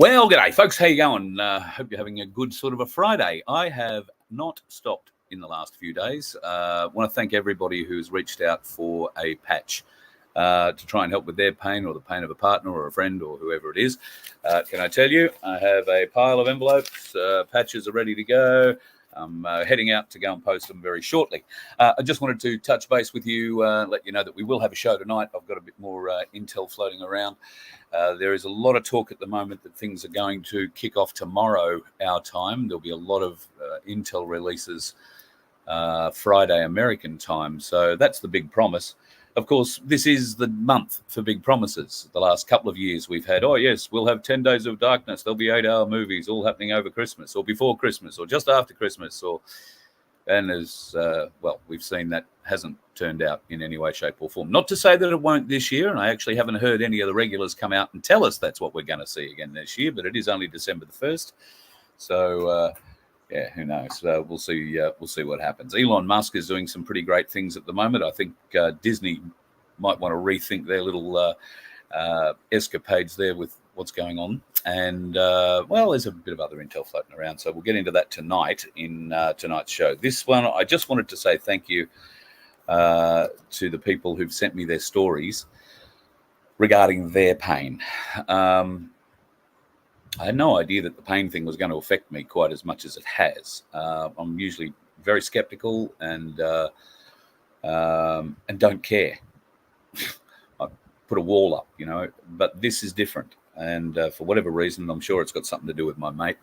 Well, g'day, folks. How you going? Hope you're having a good sort of a Friday. I have not stopped in the last few days. Want to thank everybody who's reached out for a patch to try and help with their pain or the pain of a partner or a friend or whoever it is. Can I tell you, I have a pile of envelopes. Patches are ready to go. I'm heading out to go and post them very shortly. I just wanted to touch base with you, let you know that we will have a show tonight. I've got a bit more intel floating around. There is a lot of talk at the moment that things are going to kick off tomorrow, our time. There'll be a lot of intel releases Friday, American time. So that's the big promise. Of course, this is the month for big promises. The last couple of years we've had, oh, yes, we'll have 10 Days of Darkness. There'll be 8-hour movies all happening over Christmas or before Christmas or just after Christmas. And as well, we've seen that hasn't turned out in any way, shape or form. Not to say that it won't this year, and I actually haven't heard any of the regulars come out and tell us that's what we're going to see again this year, but it is only December the 1st. So, yeah, who knows? We'll see. We'll see what happens. Elon Musk is doing some pretty great things at the moment. I think Disney might want to rethink their little escapades there with what's going on. And well, there's a bit of other intel floating around, so we'll get into that tonight in tonight's show. This one, I just wanted to say thank you to the people who've sent me their stories regarding their pain. I had no idea that the pain thing was going to affect me quite as much as it has. I'm usually very skeptical and don't care. I put a wall up, you know, but this is different. And for whatever reason, I'm sure it's got something to do with my mate.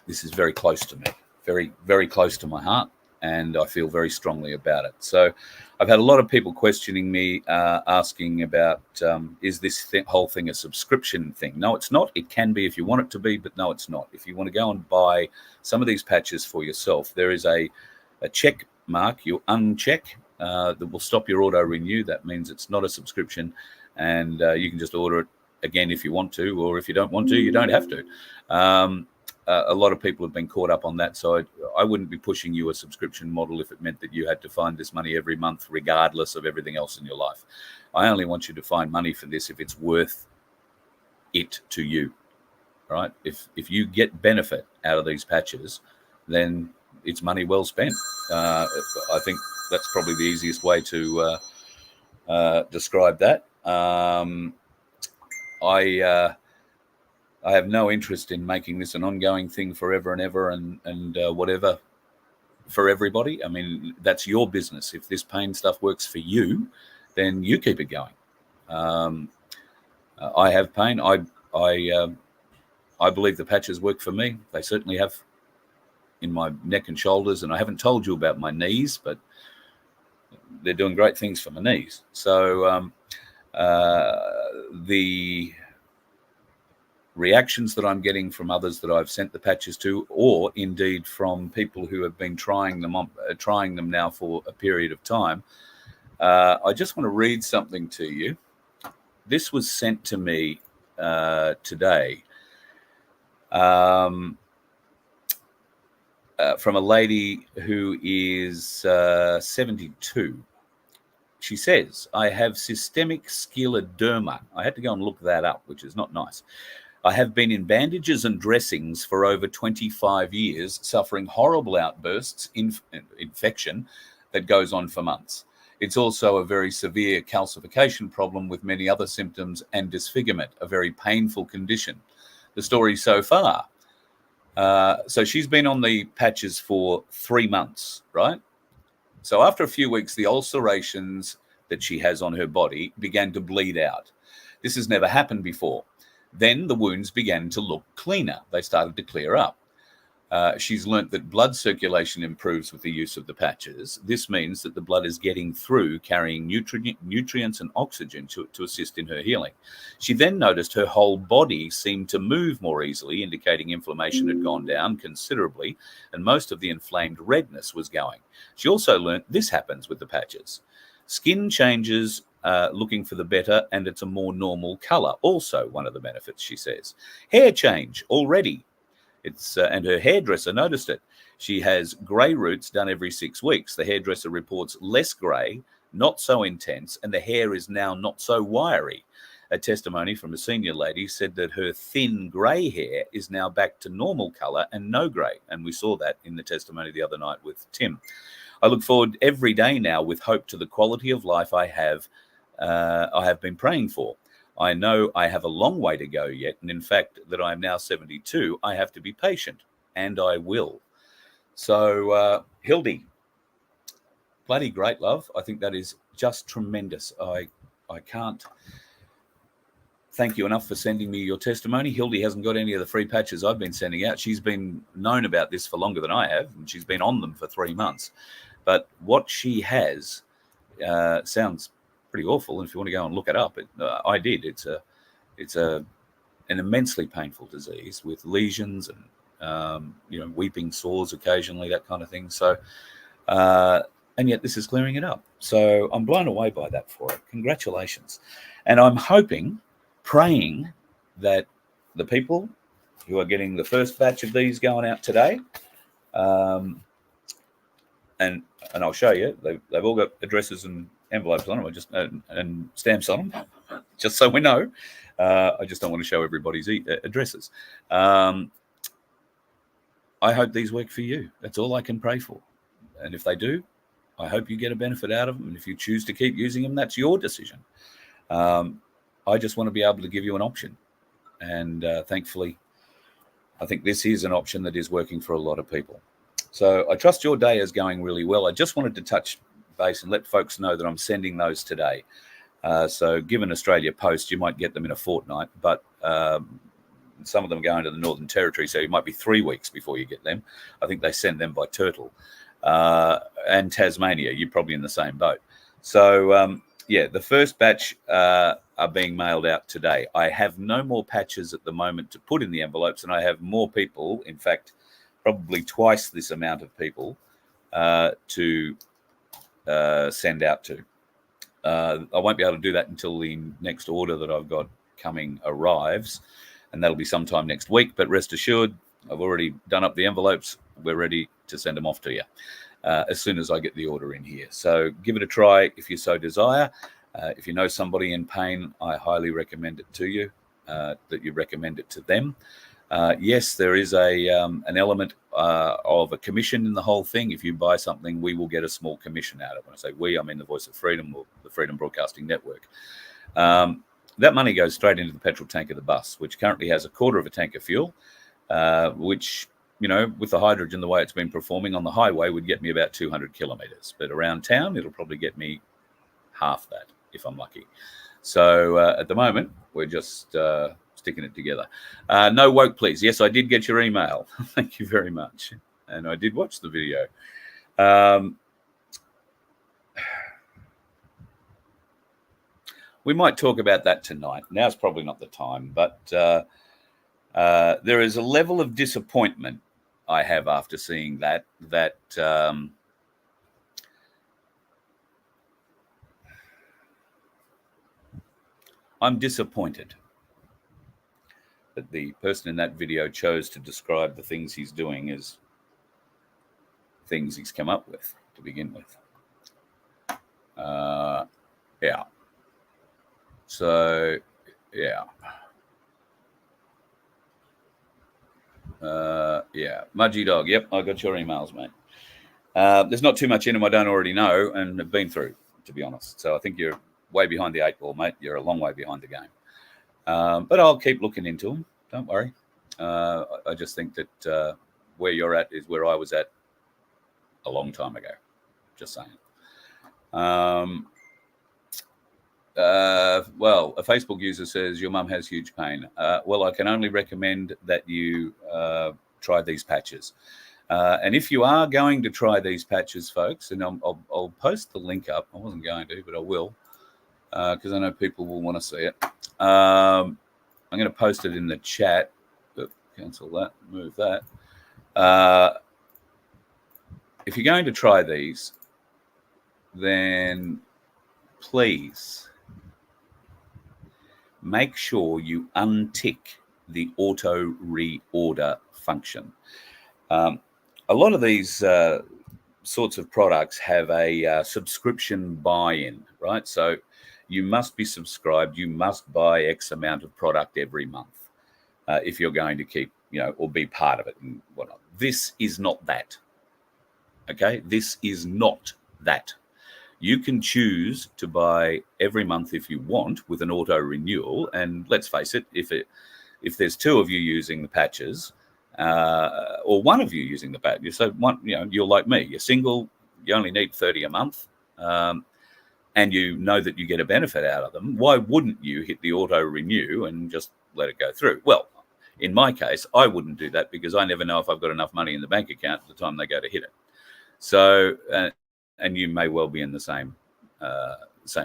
This is very close to me, very, very close to my heart. And I feel very strongly about it. So I've had a lot of people questioning me, asking about, is this whole thing a subscription thing? No, it's not. It can be if you want it to be, but no, it's not. If you want to go and buy some of these patches for yourself, there is a check mark you uncheck that will stop your auto renew. That means it's not a subscription, and you can just order it again if you want to, or if you don't want to, you don't have to. A lot of people have been caught up on that, so I wouldn't be pushing you a subscription model if it meant that you had to find this money every month, regardless of everything else in your life. I only want you to find money for this if it's worth it to you, right? If you get benefit out of these patches, then it's money well spent. I think that's probably the easiest way to describe that. I have no interest in making this an ongoing thing forever and ever and whatever for everybody. I mean, that's your business. If this pain stuff works for you, then you keep it going. I have pain. I believe the patches work for me. They certainly have in my neck and shoulders. And I haven't told you about my knees, but they're doing great things for my knees. So the reactions that I'm getting from others that I've sent the patches to, or indeed from people who have been trying them now for a period of time. I just want to read something to you. This was sent to me today from a lady who is 72. She says, I have systemic scleroderma. I had to go and look that up, which is not nice. I have been in bandages and dressings for over 25 years, suffering horrible outbursts, infection that goes on for months. It's also a very severe calcification problem with many other symptoms and disfigurement, a very painful condition. The story so far. So she's been on the patches for 3 months, right? So after a few weeks, the ulcerations that she has on her body began to bleed out. This has never happened before. Then the wounds began to look cleaner. They started to clear up. She's learnt that blood circulation improves with the use of the patches. This means that the blood is getting through, carrying nutrients and oxygen to assist in her healing. She then noticed her whole body seemed to move more easily, indicating inflammation had gone down considerably, and most of the inflamed redness was going. She also learnt this happens with the patches. Skin changes, looking for the better, and it's a more normal color. Also one of the benefits, she says. Hair change already. And her hairdresser noticed it. She has grey roots done every 6 weeks. The hairdresser reports less grey, not so intense, and the hair is now not so wiry. a testimony from a senior lady said that her thin grey hair is now back to normal colour and no grey. And we saw that in the testimony the other night with Tim. I look forward every day now with hope to the quality of life I have been praying for. I know I have a long way to go yet, and in fact that I am now 72, I have to be patient, and I will. So, Hildy, bloody great, love. I think that is just tremendous. I can't thank you enough for sending me your testimony. Hildy hasn't got any of the free patches I've been sending out. She's been known about this for longer than I have, and she's been on them for 3 months. But what she has sounds pretty awful. And if you want to go and look it up, I did. It's an immensely painful disease with lesions and weeping sores occasionally, that kind of thing. So, and yet this is clearing it up. So I'm blown away by that for it. Congratulations. And I'm hoping, praying that the people who are getting the first batch of these going out today, and I'll show you, they've all got addresses and envelopes on them, and stamps on them, just so we know. I just don't want to show everybody's addresses. I hope these work for you. That's all I can pray for. And if they do, I hope you get a benefit out of them. And if you choose to keep using them, that's your decision. I just want to be able to give you an option. And thankfully, I think this is an option that is working for a lot of people. So I trust your day is going really well. I just wanted to touch base and let folks know that I'm sending those today. So given Australia Post, you might get them in a fortnight, but some of them are going to the Northern Territory, so it might be 3 weeks before you get them. I think they send them by Turtle. And Tasmania, you're probably in the same boat. So, the first batch are being mailed out today. I have no more patches at the moment to put in the envelopes, and I have more people, in fact, probably twice this amount of people to send out to. I won't be able to do that until the next order that I've got coming arrives, and that'll be sometime next week. But rest assured, I've already done up the envelopes. We're ready to send them off to you as soon as I get the order in here. So give it a try if you so desire. If you know somebody in pain, I highly recommend it to you, that you recommend it to them. Yes, there is an element of a commission in the whole thing. If you buy something, we will get a small commission out of it. When I say we, I mean the Voice of Freedom, or the Freedom Broadcasting Network. That money goes straight into the petrol tank of the bus, which currently has a quarter of a tank of fuel, which, with the hydrogen, the way it's been performing on the highway, would get me about 200 kilometres. But around town, it'll probably get me half that, if I'm lucky. So at the moment, we're just sticking it together. No woke, please. Yes, I did get your email. Thank you very much. And I did watch the video. We might talk about that tonight. Now's probably not the time, but there is a level of disappointment I have after seeing that I'm disappointed that the person in that video chose to describe the things he's doing as things he's come up with to begin with. Yeah. So, yeah. Mudgy Dog. Yep, I got your emails, mate. There's not too much in them I don't already know and have been through, to be honest. So I think you're way behind the 8 ball, mate. You're a long way behind the game. But I'll keep looking into them. Don't worry. I just think that where you're at is where I was at a long time ago. Just saying. Well, a Facebook user says your mum has huge pain. Well, I can only recommend that you try these patches. And if you are going to try these patches, folks, and I'll post the link up. I wasn't going to, but I will, because I know people will want to see it. I'm going to post it in the chat. Cancel that, move that. If you're going to try these, then please make sure you untick the auto reorder function. A lot of these sorts of products have a subscription buy-in, right? So you must be subscribed. You must buy X amount of product every month if you're going to keep, or be part of it and whatnot. This is not that. Okay, this is not that. You can choose to buy every month if you want with an auto renewal. And let's face it, if there's two of you using the patches, or one of you using the patches, so one, you're like me, you're single, you only need 30 a month, and you know that you get a benefit out of them. Why wouldn't you hit the auto renew and just let it go through? Well, in my case, I wouldn't do that because I never know if I've got enough money in the bank account at the time they go to hit it. So, and you may well be in the same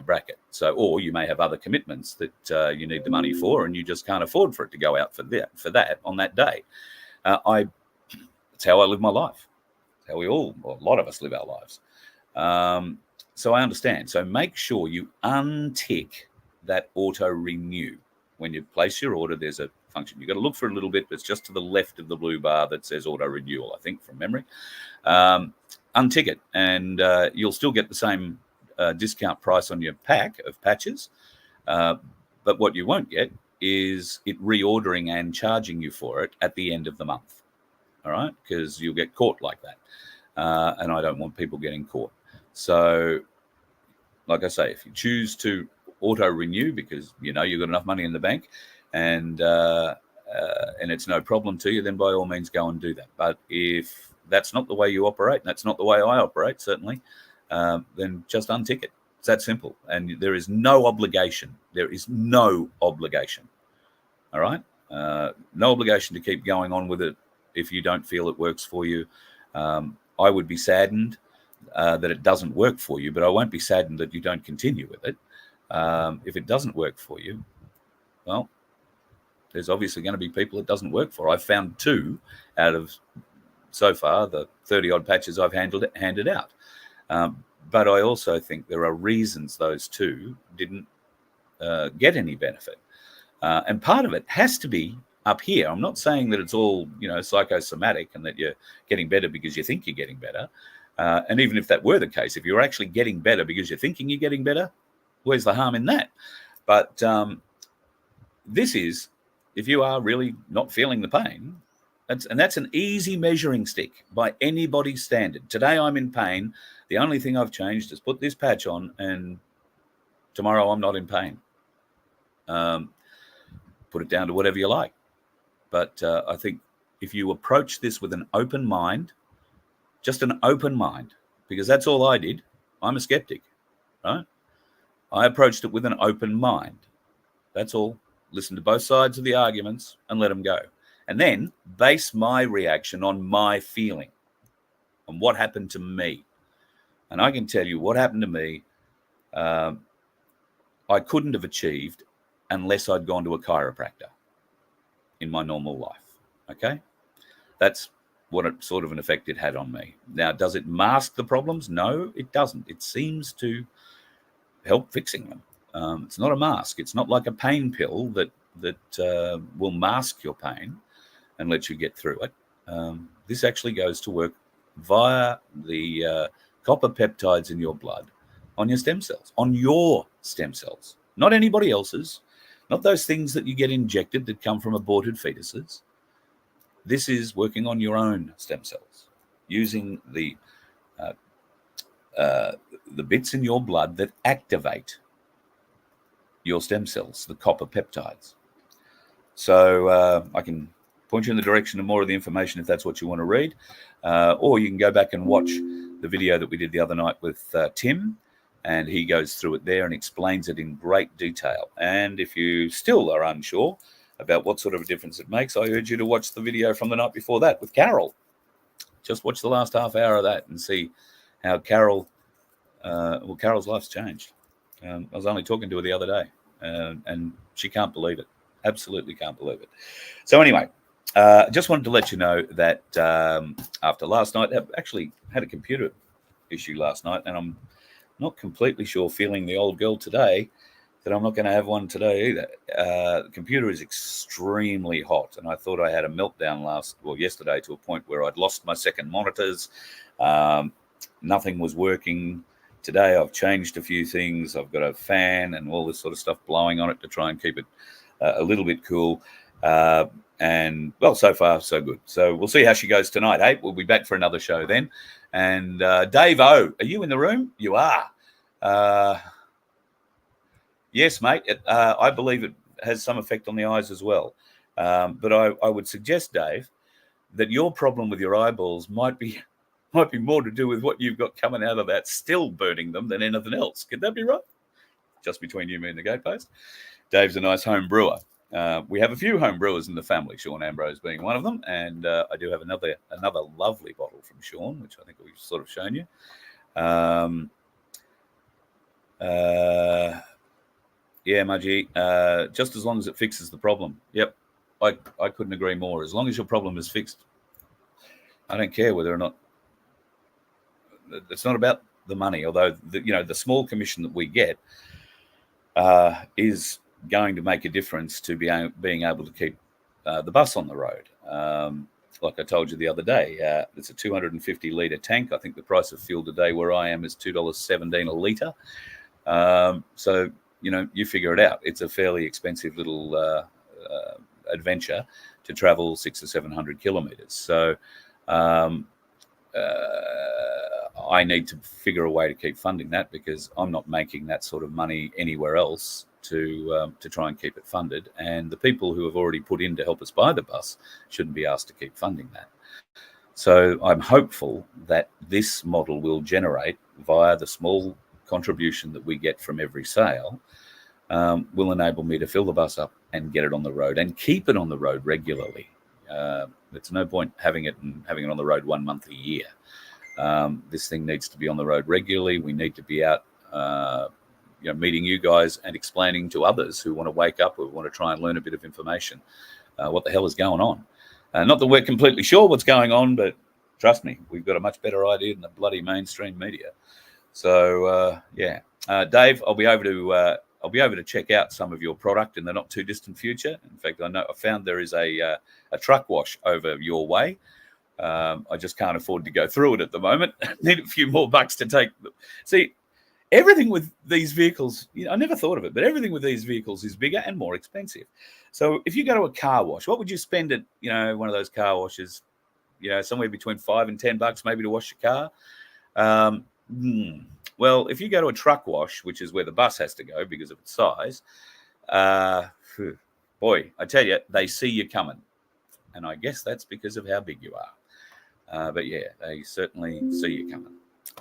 bracket. So, or you may have other commitments that you need the money for, and you just can't afford for it to go out for that on that day. It's how I live my life. It's how a lot of us live our lives. So I understand. So make sure you untick that auto renew. When you place your order, there's a function. You've got to look for it a little bit, but it's just to the left of the blue bar that says auto renewal, I think, from memory. Untick it, and you'll still get the same discount price on your pack of patches. But what you won't get is it reordering and charging you for it at the end of the month. All right, because you'll get caught like that. And I don't want people getting caught. So, like I say, if you choose to auto renew because you've got enough money in the bank and it's no problem to you, then by all means go and do that. But if that's not the way you operate, and that's not the way I operate, certainly, then just untick it. It's that simple. And there is no obligation. There is no obligation. All right? No obligation to keep going on with it if you don't feel it works for you. I would be saddened that it doesn't work for you, but I won't be saddened that you don't continue with it. If it doesn't work for you, well, there's obviously going to be people it doesn't work for. I've found 2 out of, so far, the 30-odd patches I've handed out. But I also think there are reasons those 2 didn't get any benefit. And part of it has to be up here. I'm not saying that it's all, psychosomatic and that you're getting better because you think you're getting better. And even if that were the case, if you're actually getting better because you're thinking you're getting better, where's the harm in that? But this is, if you are really not feeling the pain, that's an easy measuring stick by anybody's standard. Today I'm in pain. The only thing I've changed is put this patch on, and tomorrow I'm not in pain. Put it down to whatever you like. But I think if you approach this with an open mind, just an open mind, because that's all I did. I'm a skeptic, right? I approached it with an open mind. That's all. Listen to both sides of the arguments and let them go. And then base my reaction on my feeling, on what happened to me. And I can tell you what happened to me, I couldn't have achieved unless I'd gone to a chiropractor in my normal life, okay? That's what sort of an effect it had on me. Now, does it mask the problems? No, it doesn't. It seems to help fixing them. It's not a mask. It's not like a pain pill that will mask your pain and let you get through it. This actually goes to work via the copper peptides in your blood on your stem cells, not anybody else's, not those things that you get injected that come from aborted fetuses. This is working on your own stem cells using the bits in your blood that activate your stem cells, the copper peptides. So I can point you in the direction of more of the information if that's what you want to read, or you can go back and watch the video that we did the other night with Tim, and he goes through it there and explains it in great detail. And if you still are unsure about what sort of a difference it makes, I urge you to watch the video from the night before that with Carol. Just watch the last half hour of that and see how Carol's life's changed. I was only talking to her the other day, and she can't believe it. Absolutely can't believe it. So anyway, just wanted to let you know that after last night, I actually had a computer issue last night, and I'm not completely sure, feeling the old girl today, that I'm not going to have one today either. The computer is extremely hot, and I thought I had a meltdown yesterday to a point where I'd lost my second monitors. Nothing was working. today I've changed a few things. I've got a fan and all this sort of stuff blowing on it to try and keep it a little bit cool. And, well, so far, so good. So we'll see how she goes tonight, hey? We'll be back for another show then. And Dave O, are you in the room? You are. Yes, mate. I believe it has some effect on the eyes as well. But I would suggest, Dave, that your problem with your eyeballs might be more to do with what you've got coming out of that still burning them than anything else. Could that be right? Just between you, me, and the gatepost. Dave's a nice home brewer. We have a few home brewers in the family, Sean Ambrose being one of them, and I do have another lovely bottle from Sean, which I think we've sort of shown you. Yeah, Mudgy, just as long as it fixes the problem. Yep, I couldn't agree more. As long as your problem is fixed, I don't care whether or not. It's not about the money, although the small commission that we get is going to make a difference to being able to keep the bus on the road. Like I told you the other day, it's a 250 litre tank. I think the price of fuel today where I am is $2.17 a litre. So, you figure it out. It's a fairly expensive little adventure to travel 600 or 700 kilometres. So I need to figure a way to keep funding that because I'm not making that sort of money anywhere else to try and keep it funded. And the people who have already put in to help us buy the bus shouldn't be asked to keep funding that. So I'm hopeful that this model will generate via the small contribution that we get from every sale will enable me to fill the bus up and get it on the road and keep it on the road regularly. It's no point having it on the road 1 month a year. This thing needs to be on the road regularly. We need to be out, meeting you guys and explaining to others who want to wake up or want to try and learn a bit of information what the hell is going on. Not that we're completely sure what's going on, but trust me, we've got a much better idea than the bloody mainstream media. So Dave, I'll be over to check out some of your product in the not too distant future. In fact, I found there is a truck wash over your way. I just can't afford to go through it at the moment. Need a few more bucks to take. See, everything with these vehicles, I never thought of it, but everything with these vehicles is bigger and more expensive. So if you go to a car wash, what would you spend at, one of those car washes, somewhere between $5 and $10 maybe to wash your car? Well, if you go to a truck wash, which is where the bus has to go because of its size, boy, I tell you, they see you coming. And I guess that's because of how big you are. But yeah, they certainly see you coming.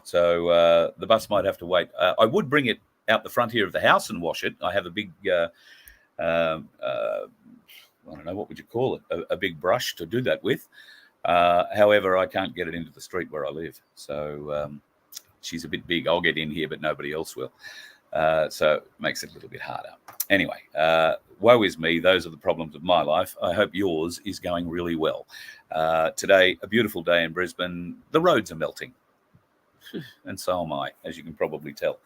So the bus might have to wait. I would bring it out the front here of the house and wash it. I have a big, I don't know, what would you call it? A big brush to do that with. However, I can't get it into the street where I live. So she's a bit big. I'll get in here, but nobody else will. So it makes it a little bit harder. Anyway, woe is me. Those are the problems of my life. I hope yours is going really well. Today, a beautiful day in Brisbane. The roads are melting. And so am I, as you can probably tell.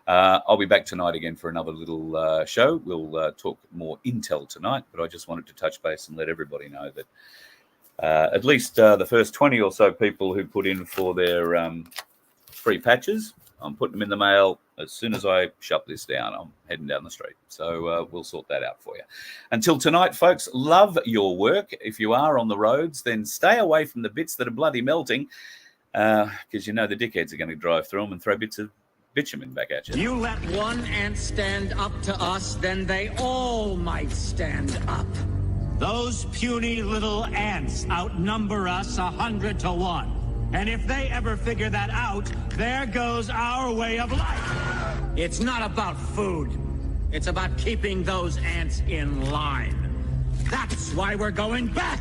I'll be back tonight again for another little show. We'll talk more intel tonight, but I just wanted to touch base and let everybody know that at least the first 20 or so people who put in for their free patches, I'm putting them in the mail as soon as I shut this down. I'm heading down the street. So we'll sort that out for you. Until tonight, folks, love your work. If you are on the roads, then stay away from the bits that are bloody melting because the dickheads are going to drive through them and throw bits of bitumen back at you. You let one ant stand up to us, then they all might stand up. Those puny little ants outnumber us 100 to 1. And if they ever figure that out, there goes our way of life. It's not about food. It's about keeping those ants in line. That's why we're going back.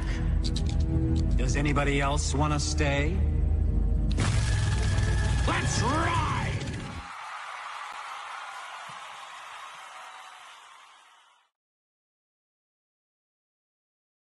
Does anybody else want to stay? Let's ride!